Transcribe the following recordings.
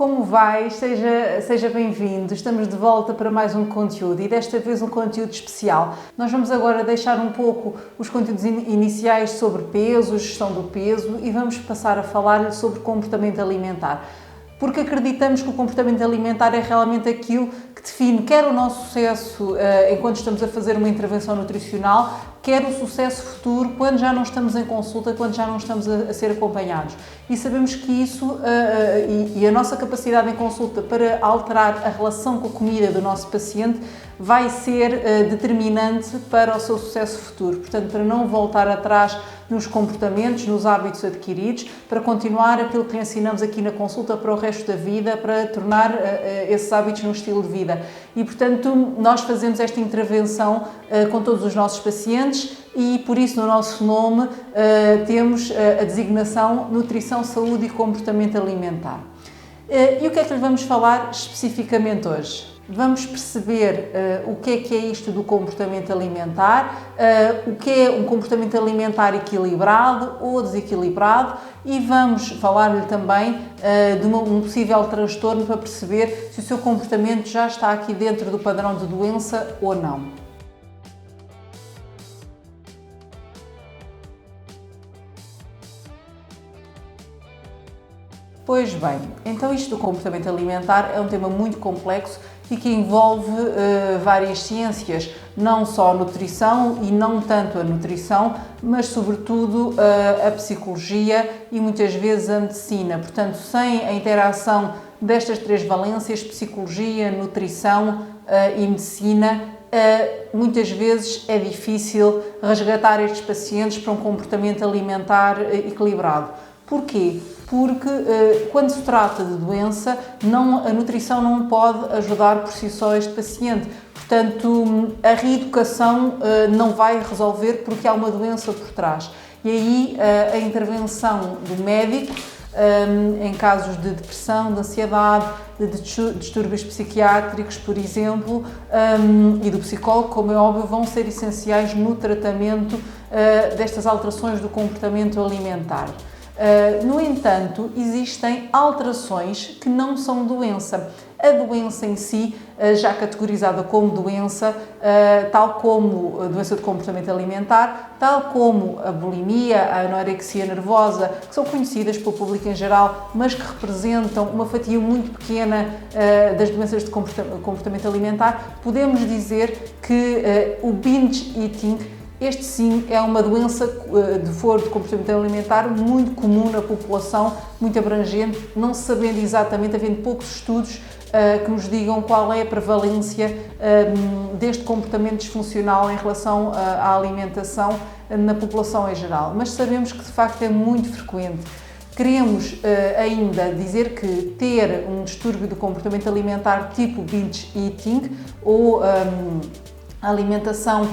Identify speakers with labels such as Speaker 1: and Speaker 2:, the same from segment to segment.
Speaker 1: Como vai? Seja bem-vindo. Estamos de volta para mais um conteúdo e desta vez um conteúdo especial. Nós vamos agora deixar um pouco os conteúdos iniciais sobre peso, gestão do peso e vamos passar a falar-lhe sobre comportamento alimentar. Porque acreditamos que o comportamento alimentar é realmente aquilo que define quer o nosso sucesso enquanto estamos a fazer uma intervenção nutricional, quer o sucesso futuro quando já não estamos em consulta, quando já não estamos a ser acompanhados. E sabemos que isso e a nossa capacidade em consulta para alterar a relação com a comida do nosso paciente vai ser determinante para o seu sucesso futuro. Portanto, para não voltar atrás nos comportamentos, nos hábitos adquiridos, para continuar aquilo que ensinamos aqui na consulta para o resto da vida, para tornar esses hábitos num estilo de vida. E, portanto, nós fazemos esta intervenção com todos os nossos pacientes e, por isso, no nosso nome, temos a designação Nutrição, Saúde e Comportamento Alimentar. E o que é que lhe vamos falar especificamente hoje? Vamos perceber o que é isto do comportamento alimentar, o que é um comportamento alimentar equilibrado ou desequilibrado e vamos falar-lhe também de um possível transtorno para perceber se o seu comportamento já está aqui dentro do padrão de doença ou não. Pois bem, então isto do comportamento alimentar é um tema muito complexo e que envolve várias ciências, não só a nutrição e não tanto a nutrição, mas sobretudo a psicologia e muitas vezes a medicina. Portanto, sem a interação destas três valências, psicologia, nutrição e medicina, muitas vezes é difícil resgatar estes pacientes para um comportamento alimentar equilibrado. Porquê? Porque quando se trata de doença, a nutrição não pode ajudar por si só este paciente. Portanto, a reeducação não vai resolver porque há uma doença por trás. E aí a intervenção do médico, em casos de depressão, de ansiedade, de distúrbios psiquiátricos, por exemplo, e do psicólogo, como é óbvio, vão ser essenciais no tratamento destas alterações do comportamento alimentar. No entanto, existem alterações que não são doença. A doença em si, já categorizada como doença, tal como a doença de comportamento alimentar, tal como a bulimia, a anorexia nervosa, que são conhecidas pelo público em geral, mas que representam uma fatia muito pequena das doenças de comportamento alimentar, podemos dizer que o binge eating, este sim é uma doença de foro de comportamento alimentar muito comum na população, muito abrangente, não se sabendo exatamente, havendo poucos estudos que nos digam qual é a prevalência deste comportamento disfuncional em relação à alimentação na população em geral. Mas sabemos que de facto é muito frequente. Queremos ainda dizer que ter um distúrbio do comportamento alimentar tipo binge eating ou a alimentação,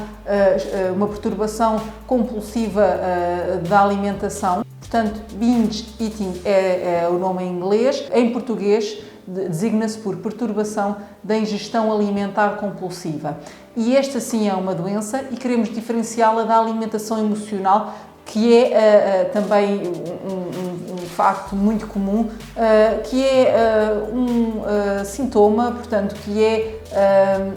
Speaker 1: uma perturbação compulsiva da alimentação. Portanto, binge eating é o nome em inglês. Em português, designa-se por perturbação da ingestão alimentar compulsiva. E esta sim é uma doença e queremos diferenciá-la da alimentação emocional, que é também um facto muito comum, que é um sintoma, portanto, que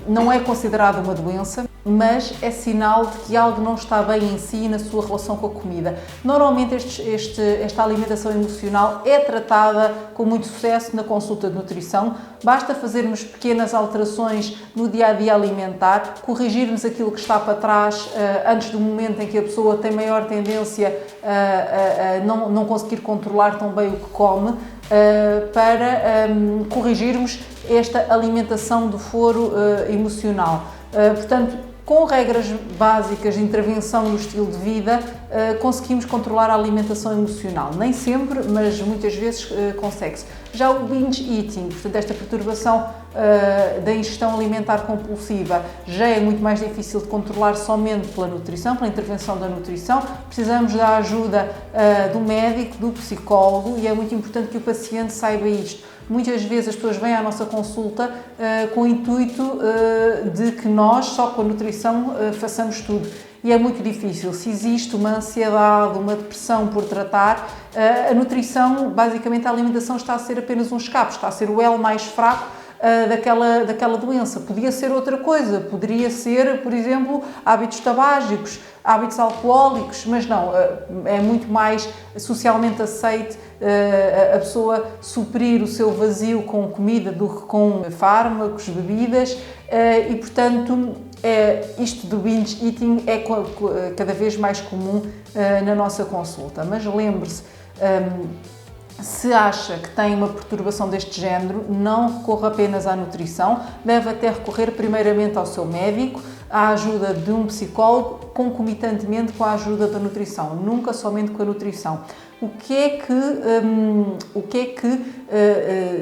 Speaker 1: não é considerado uma doença, mas é sinal de que algo não está bem em si na sua relação com a comida. Normalmente esta alimentação emocional é tratada com muito sucesso na consulta de nutrição, basta fazermos pequenas alterações no dia-a-dia alimentar, corrigirmos aquilo que está para trás antes do momento em que a pessoa tem maior tendência a não conseguir controlar tão bem o que come, para corrigirmos esta alimentação do foro emocional. Portanto, com regras básicas de intervenção no estilo de vida, conseguimos controlar a alimentação emocional. Nem sempre, mas muitas vezes consegue-se. Já o binge eating, portanto, esta perturbação da ingestão alimentar compulsiva, já é muito mais difícil de controlar somente pela nutrição, pela intervenção da nutrição. Precisamos da ajuda do médico, do psicólogo, e é muito importante que o paciente saiba isto. Muitas vezes as pessoas vêm à nossa consulta com o intuito de que nós, só com a nutrição, façamos tudo. e é muito difícil. Se existe uma ansiedade, uma depressão por tratar, a nutrição, basicamente a alimentação está a ser apenas um escape, está a ser o elo mais fraco daquela doença. Podia ser outra coisa, poderia ser, por exemplo, hábitos tabágicos, hábitos alcoólicos, mas não, é muito mais socialmente aceite a pessoa suprir o seu vazio com comida do que com fármacos, bebidas, e portanto isto do binge eating é cada vez mais comum na nossa consulta. Mas lembre-se, se acha que tem uma perturbação deste género, não recorra apenas à nutrição, deve até recorrer primeiramente ao seu médico, à ajuda de um psicólogo, concomitantemente com a ajuda da nutrição, nunca somente com a nutrição. O que é que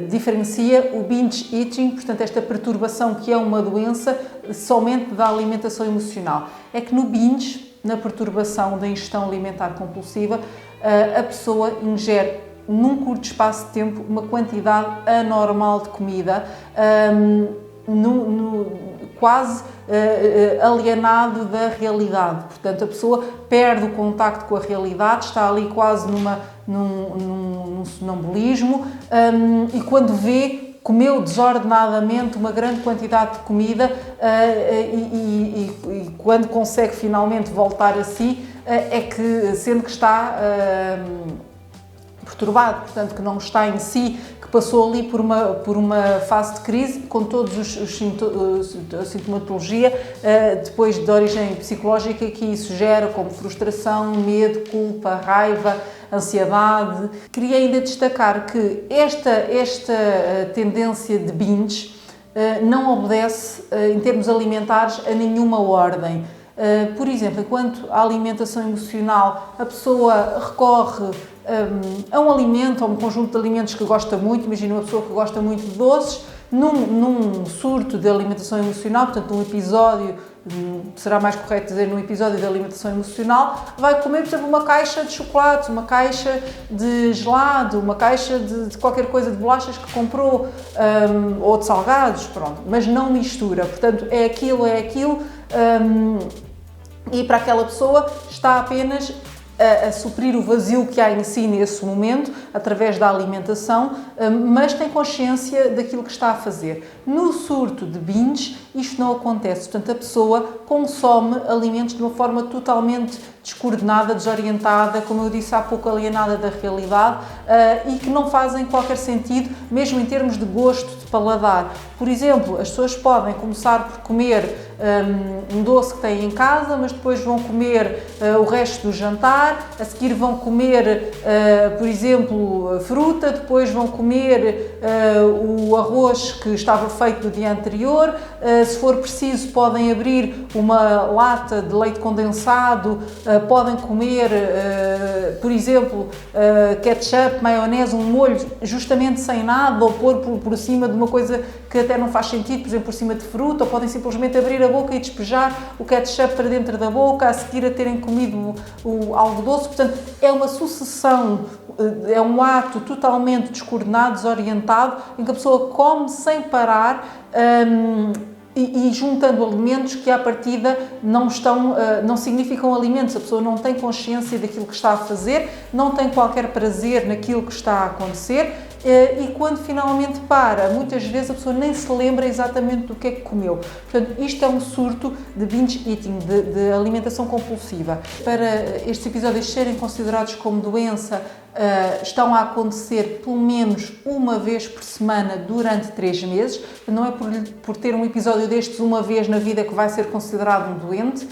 Speaker 1: diferencia o binge eating, portanto esta perturbação que é uma doença, somente da alimentação emocional? É que no binge, na perturbação da ingestão alimentar compulsiva, a pessoa ingere num curto espaço de tempo uma quantidade anormal de comida, quase alienado da realidade. Portanto, a pessoa perde o contacto com a realidade, está ali quase num sonambulismo, e quando vê, comeu desordenadamente uma grande quantidade de comida, e quando consegue finalmente voltar a si, é que, sendo que está perturbado, portanto que não está em si, que passou ali por uma fase de crise com todos a sintomatologia depois de origem psicológica que isso gera, como frustração, medo, culpa, raiva, ansiedade. Queria ainda destacar que esta tendência de binge não obedece, em termos alimentares, a nenhuma ordem. Por exemplo, enquanto a alimentação emocional, a pessoa recorre a um alimento, a um conjunto de alimentos que gosta muito, imagina uma pessoa que gosta muito de doces, num surto de alimentação emocional, portanto num episódio, será mais correto dizer num episódio de alimentação emocional, vai comer, por exemplo, uma caixa de chocolates, uma caixa de gelado, uma caixa de qualquer coisa de bolachas que comprou, ou de salgados, pronto, mas não mistura, portanto é aquilo, e para aquela pessoa está apenas a suprir o vazio que há em si nesse momento, através da alimentação, mas tem consciência daquilo que está a fazer. No surto de binge, isto não acontece, portanto a pessoa consome alimentos de uma forma totalmente descoordenada, desorientada, como eu disse há pouco, alienada da realidade, e que não fazem qualquer sentido, mesmo em termos de gosto, de paladar. Por exemplo, as pessoas podem começar por comer um doce que têm em casa, mas depois vão comer o resto do jantar, a seguir vão comer, por exemplo, fruta, depois vão comer o arroz que estava feito no dia anterior, se for preciso podem abrir uma lata de leite condensado, podem comer, por exemplo, ketchup, maionese, um molho justamente sem nada, ou pôr por cima de uma coisa que até não faz sentido, por exemplo, por cima de fruta, ou podem simplesmente abrir a boca e despejar o ketchup para dentro da boca, a seguir a terem comido algo doce. Portanto, é uma sucessão, é um ato totalmente descoordenado, desorientado, em que a pessoa come sem parar, e juntando alimentos que à partida não significam alimentos. A pessoa não tem consciência daquilo que está a fazer, não tem qualquer prazer naquilo que está a acontecer, e quando finalmente para, muitas vezes a pessoa nem se lembra exatamente do que é que comeu. Portanto, isto é um surto de binge eating, de alimentação compulsiva. Para estes episódios serem considerados como doença, estão a acontecer pelo menos uma vez por semana durante 3 meses. Não é por ter um episódio destes uma vez na vida que vai ser considerado um doente,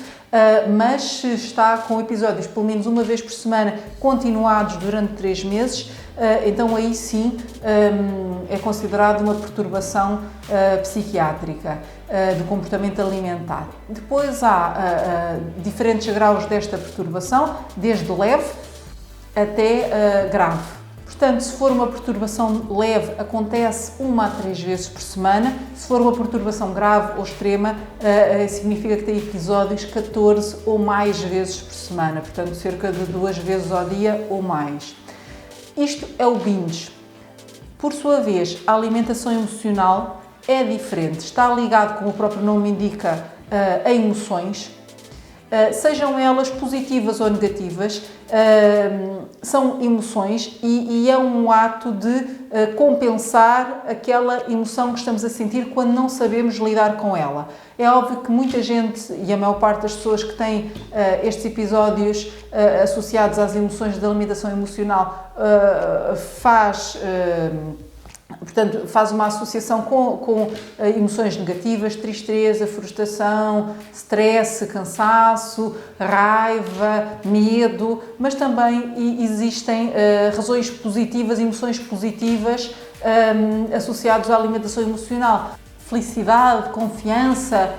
Speaker 1: mas se está com episódios pelo menos uma vez por semana continuados durante 3 meses, então aí sim é considerado uma perturbação psiquiátrica do comportamento alimentar. Depois há diferentes graus desta perturbação, desde leve até grave. Portanto, se for uma perturbação leve, acontece 1 a 3 vezes por semana. Se for uma perturbação grave ou extrema, significa que tem episódios 14 ou mais vezes por semana, portanto, cerca de 2 vezes ao dia ou mais. Isto é o binge. Por sua vez, a alimentação emocional é diferente. Está ligado, como o próprio nome indica, a emoções. sejam elas positivas ou negativas, são emoções e é um ato de compensar aquela emoção que estamos a sentir quando não sabemos lidar com ela. É óbvio que muita gente, e a maior parte das pessoas que têm estes episódios associados às emoções da alimentação emocional Portanto, faz uma associação com emoções negativas, tristeza, frustração, stress, cansaço, raiva, medo, mas também existem razões positivas, emoções positivas associadas à alimentação emocional. Felicidade, confiança,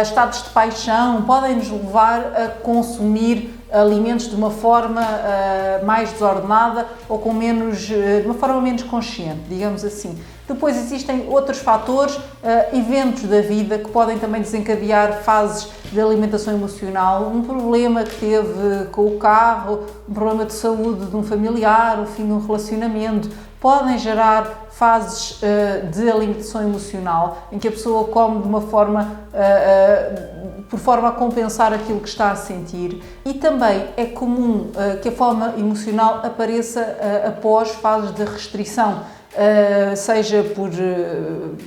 Speaker 1: estados de paixão podem nos levar a consumir alimentos de uma forma mais desordenada ou de uma forma menos consciente, digamos assim. Depois existem outros fatores, eventos da vida que podem também desencadear fases de alimentação emocional, um problema que teve com o carro, um problema de saúde de um familiar, o fim de um relacionamento, podem gerar fases de alimentação emocional, em que a pessoa come de uma forma, por forma a compensar aquilo que está a sentir. E também é comum que a fome emocional apareça após fases de restrição, seja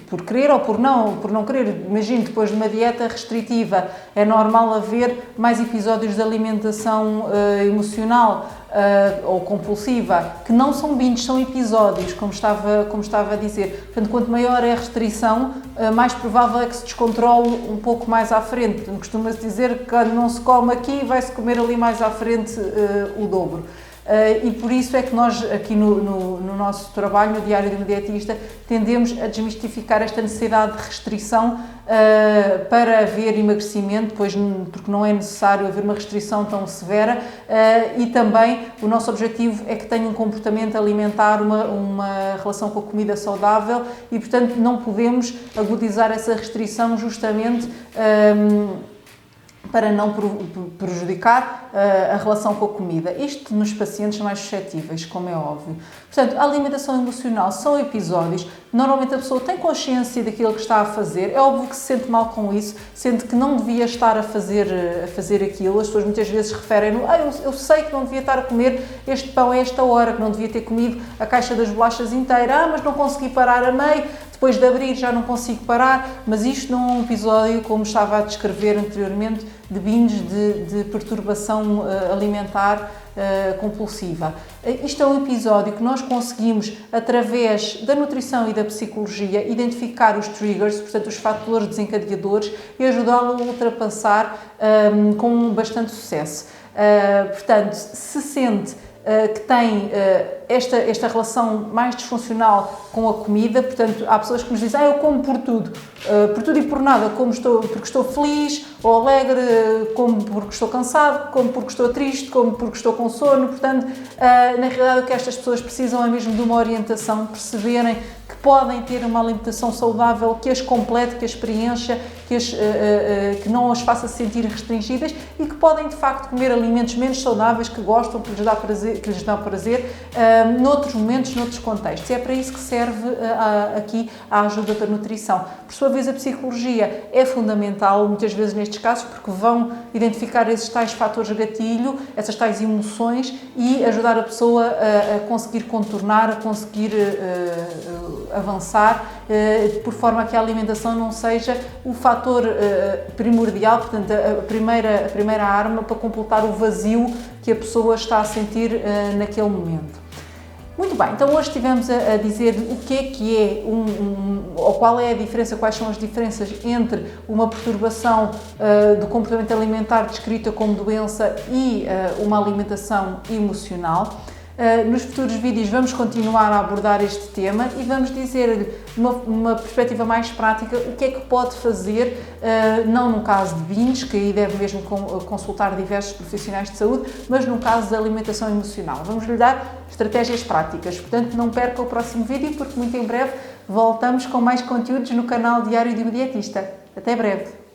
Speaker 1: por querer ou por não querer. Imagine, depois de uma dieta restritiva, é normal haver mais episódios de alimentação emocional ou compulsiva, que não são bingos, são episódios, como estava a dizer. Portanto, quanto maior é a restrição, mais provável é que se descontrole um pouco mais à frente. Costuma-se dizer que quando não se come aqui, vai-se comer ali mais à frente o dobro. E por isso é que nós, aqui no nosso trabalho, no Diário de um Dietista, tendemos a desmistificar esta necessidade de restrição para haver emagrecimento, porque não é necessário haver uma restrição tão severa, e também o nosso objetivo é que tenha um comportamento alimentar, uma relação com a comida saudável e, portanto, não podemos agudizar essa restrição justamente para não prejudicar a relação com a comida. Isto nos pacientes mais suscetíveis, como é óbvio. Portanto, a alimentação emocional são episódios. Normalmente a pessoa tem consciência daquilo que está a fazer. É óbvio que se sente mal com isso, sente que não devia estar a fazer aquilo. As pessoas muitas vezes referem-no, eu sei que não devia estar a comer este pão a esta hora, que não devia ter comido a caixa das bolachas inteira, mas não consegui parar a meio. Depois de abrir já não consigo parar, mas isto não é um episódio, como estava a descrever anteriormente, de binge, de perturbação alimentar compulsiva. Isto é um episódio que nós conseguimos, através da nutrição e da psicologia, identificar os triggers, portanto os fatores desencadeadores, e ajudá-lo a ultrapassar com bastante sucesso. Portanto, se sente que tem esta relação mais disfuncional com a comida, portanto, há pessoas que nos dizem, eu como por tudo e por nada, como porque estou feliz ou alegre, como porque estou cansado, como porque estou triste, como porque estou com sono. Portanto, na realidade o que estas pessoas precisam é mesmo de uma orientação, perceberem que podem ter uma alimentação saudável que as complete, que as preencha, que não as faça sentir restringidas e que podem de facto comer alimentos menos saudáveis, que gostam, que lhes dão prazer, noutros momentos, noutros contextos. E é para isso que serve aqui a ajuda da nutrição. Por sua vez, a psicologia é fundamental, muitas vezes nestes casos, porque vão identificar esses tais fatores de gatilho, essas tais emoções e ajudar a pessoa a conseguir contornar, a conseguir avançar, por forma a que a alimentação não seja o fator primordial, portanto, a primeira arma para completar o vazio que a pessoa está a sentir naquele momento. Muito bem, então hoje estivemos a dizer o que é ou qual é a diferença, quais são as diferenças entre uma perturbação do comportamento alimentar descrita como doença e uma alimentação emocional. Nos futuros vídeos vamos continuar a abordar este tema e vamos dizer-lhe, numa perspectiva mais prática, o que é que pode fazer, não no caso de binge, que aí deve mesmo consultar diversos profissionais de saúde, mas no caso da alimentação emocional. Vamos lhe dar estratégias práticas, portanto não perca o próximo vídeo, porque muito em breve voltamos com mais conteúdos no canal Diário de um Dietista. Até breve!